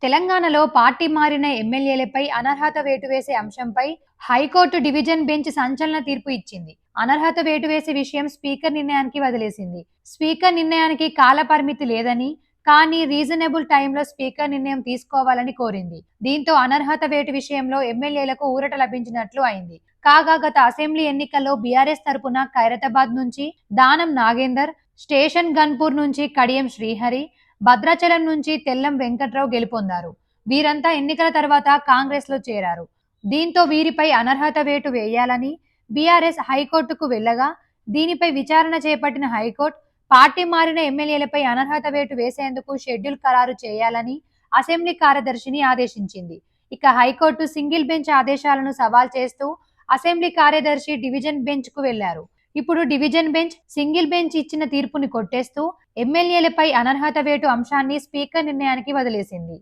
తెలంగాణలో పార్టీ మారిన ఎమ్మెల్యేలపై అనర్హత వేటు వేసే అంశంపై హైకోర్టు డివిజన్ బెంచ్ సంచలన తీర్పు ఇచ్చింది. అనర్హత వేటు వేసే విషయం స్పీకర్ నిర్ణయానికి వదిలేసింది. స్పీకర్ నిర్ణయానికి కాల పరిమితి లేదని, కానీ రీజనబుల్ టైంలో స్పీకర్ నిర్ణయం తీసుకోవాలని కోరింది. దీంతో అనర్హత వేటు విషయంలో ఎమ్మెల్యేలకు ఊరట లభించినట్లు అయింది. కాగా గత అసెంబ్లీ ఎన్నికల్లో బీఆర్ఎస్ తరపున ఖైరతాబాద్ నుంచి దానం నాగేందర్, స్టేషన్ గన్పూర్ నుంచి కడియం శ్రీహరి, భద్రాచలం నుంచి తెల్లం వెంకట్రావు గెలుపొందారు. వీరంతా ఎన్నికల తర్వాత కాంగ్రెస్ లో చేరారు. దీంతో వీరిపై అనర్హత వేటు వేయాలని బీఆర్ఎస్ హైకోర్టుకు వెళ్లగా, దీనిపై విచారణ చేపట్టిన హైకోర్టు పార్టీ మారిన ఎమ్మెల్యేలపై అనర్హత వేటు వేసేందుకు షెడ్యూల్ ఖరారు చేయాలని అసెంబ్లీ కార్యదర్శిని ఆదేశించింది. ఇక హైకోర్టు సింగిల్ బెంచ్ ఆదేశాలను సవాల్ చేస్తూ అసెంబ్లీ కార్యదర్శి డివిజన్ బెంచ్ కు వెళ్లారు. ఇప్పుడు డివిజన్ బెంచ్ సింగిల్ బెంచ్ ఇచ్చిన తీర్పుని కొట్టేస్తూ ఎమ్మెల్యేలపై అనర్హత వేటు అంశాన్ని స్పీకర్ నిర్ణయానికి వదిలేసింది.